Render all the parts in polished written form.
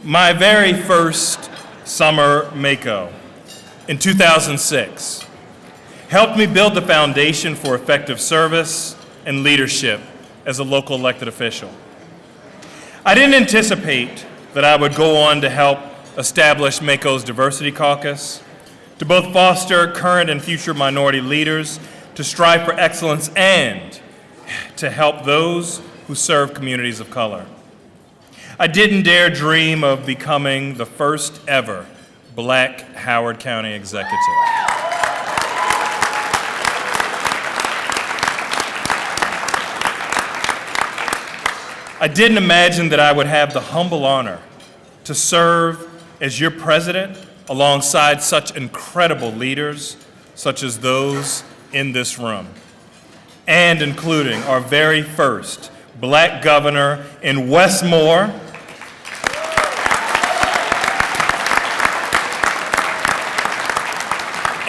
My very first summer MACo in 2006 helped me build the foundation for effective service and leadership as a local elected official. I didn't anticipate that I would go on to help establish MACo's Diversity Caucus, to both foster current and future minority leaders, to strive for excellence, and to help those who serve communities of color. I didn't dare dream of becoming the first ever Black Howard County executive. I didn't imagine that I would have the humble honor to serve as your president alongside such incredible leaders, such as those in this room, and including our very first Black governor in Westmore,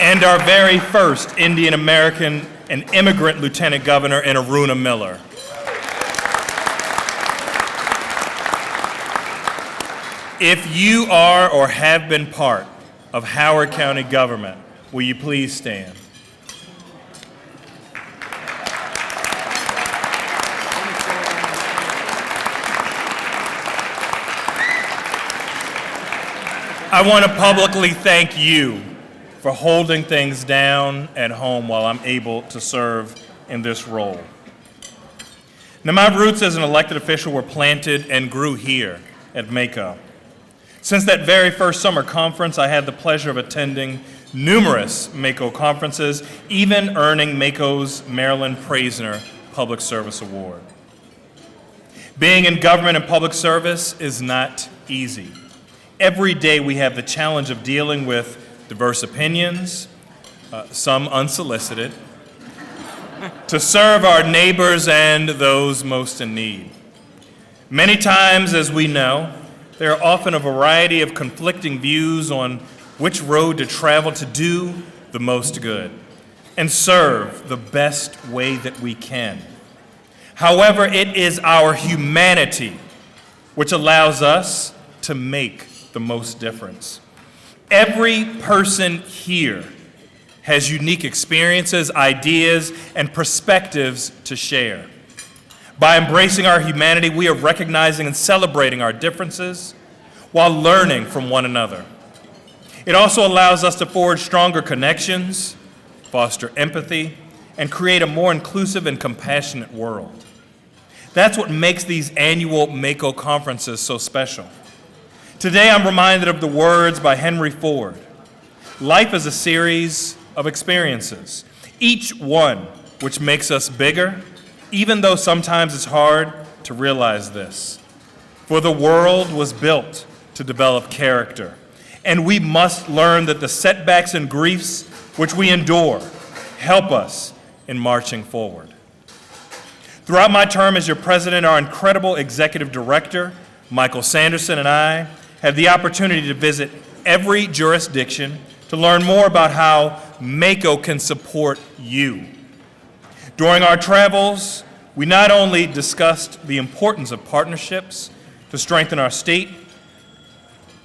and our very first Indian American and immigrant lieutenant governor in Aruna Miller. If you are or have been part of Howard County government, will you please stand? I want to publicly thank you for holding things down at home while I'm able to serve in this role. Now, my roots as an elected official were planted and grew here at MACo. Since that very first summer conference, I had the pleasure of attending numerous MACo conferences, even earning MACo's Marilyn Praisner Public Service Award. Being in government and public service is not easy. Every day we have the challenge of dealing with diverse opinions, some unsolicited, to serve our neighbors and those most in need. Many times, as we know, there are often a variety of conflicting views on which road to travel to do the most good and serve the best way that we can. However, it is our humanity which allows us to make the most difference. Every person here has unique experiences, ideas, and perspectives to share. By embracing our humanity, we are recognizing and celebrating our differences while learning from one another. It also allows us to forge stronger connections, foster empathy, and create a more inclusive and compassionate world. That's what makes these annual MACo conferences so special. Today, I'm reminded of the words by Henry Ford. Life is a series of experiences, each one which makes us bigger, even though sometimes it's hard to realize this. For the world was built to develop character, and we must learn that the setbacks and griefs which we endure help us in marching forward. Throughout my term as your president, our incredible executive director, Michael Sanderson, and I have the opportunity to visit every jurisdiction to learn more about how MACo can support you. During our travels, we not only discussed the importance of partnerships to strengthen our state,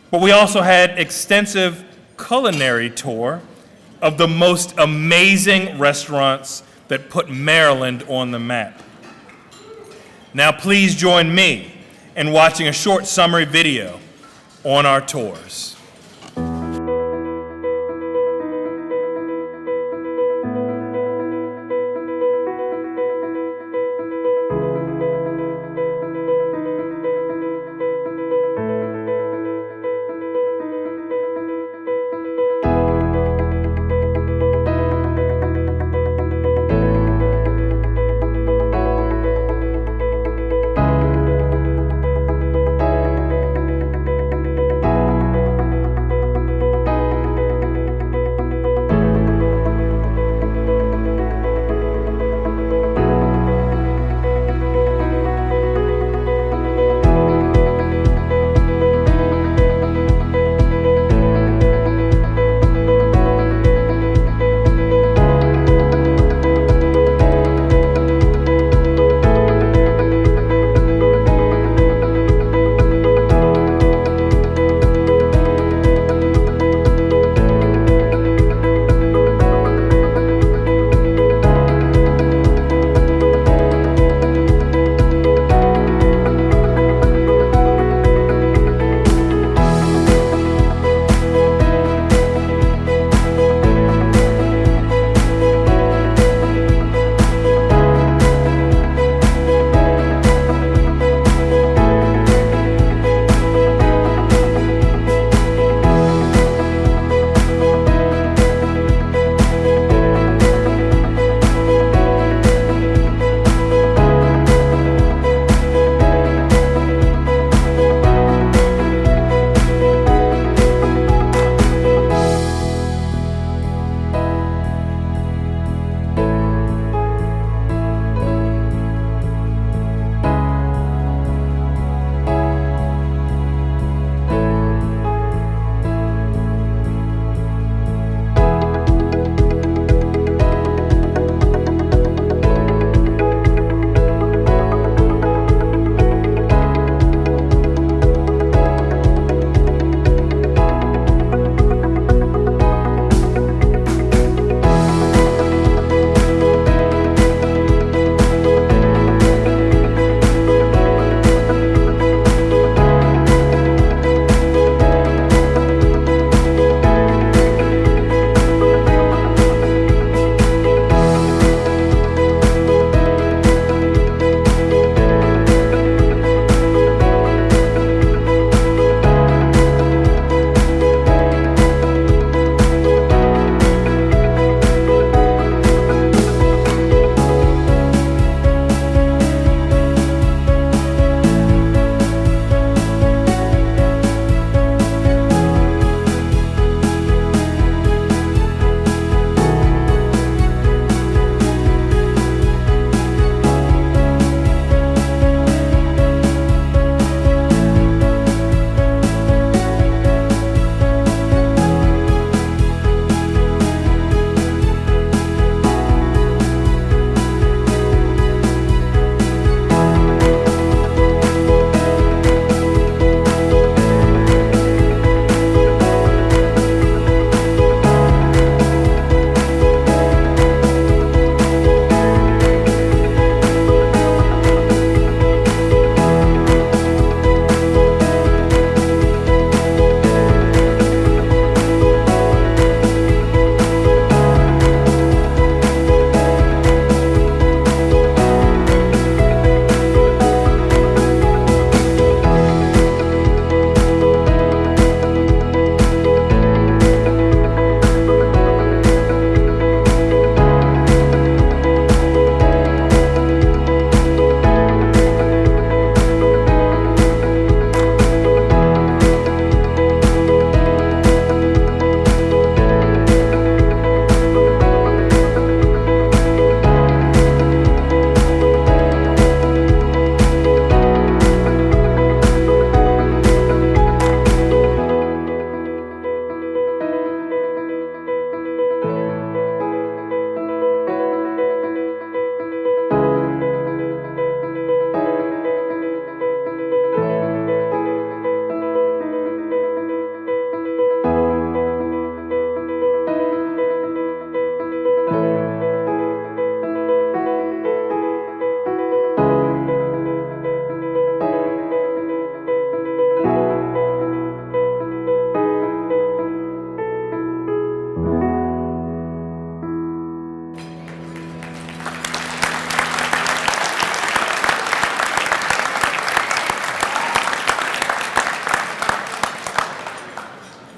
but we also had extensive culinary tour of the most amazing restaurants that put Maryland on the map. Now please join me in watching a short summary video on our tours.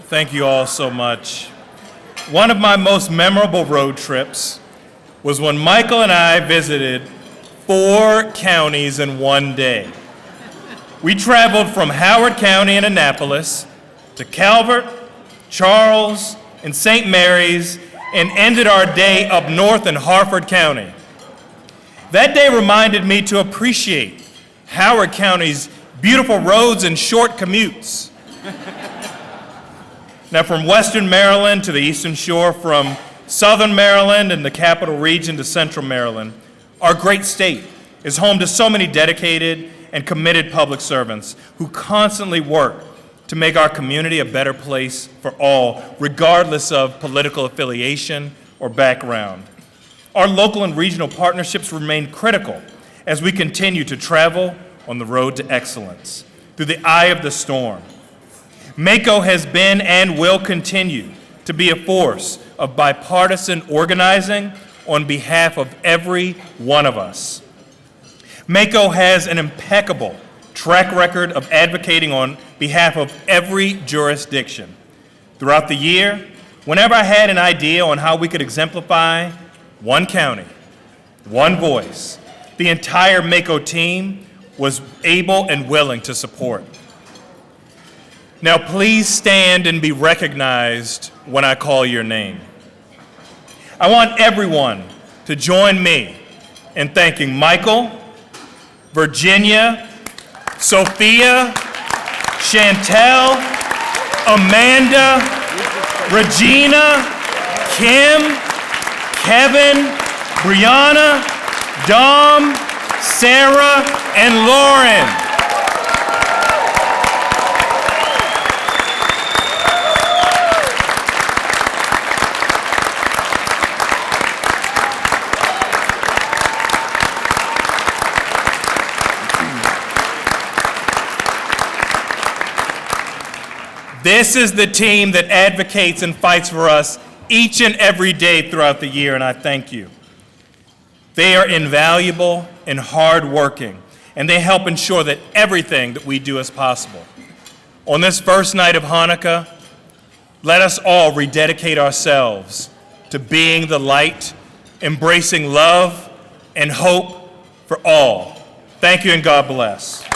Thank you all so much. One of my most memorable road trips was when Michael and I visited 4 counties in one day. We traveled from Howard County in Annapolis to Calvert, Charles, and St. Mary's, and ended our day up north in Harford County. That day reminded me to appreciate Howard County's beautiful roads and short commutes. Now, from Western Maryland to the Eastern Shore, from Southern Maryland and the Capital Region to Central Maryland, our great state is home to so many dedicated and committed public servants who constantly work to make our community a better place for all, regardless of political affiliation or background. Our local and regional partnerships remain critical as we continue to travel on the road to excellence through the eye of the storm. MACo has been and will continue to be a force of bipartisan organizing on behalf of every one of us. MACo has an impeccable track record of advocating on behalf of every jurisdiction. Throughout the year, whenever I had an idea on how we could exemplify one county, one voice, the entire MACo team was able and willing to support. Now please stand and be recognized when I call your name. I want everyone to join me in thanking Michael, Virginia, Sophia, Chantel, Amanda, Regina, Kim, Kevin, Brianna, Dom, Sarah, and Lauren. This is the team that advocates and fights for us each and every day throughout the year, and I thank you. They are invaluable and hardworking, and they help ensure that everything that we do is possible. On this first night of Hanukkah, let us all rededicate ourselves to being the light, embracing love and hope for all. Thank you, and God bless.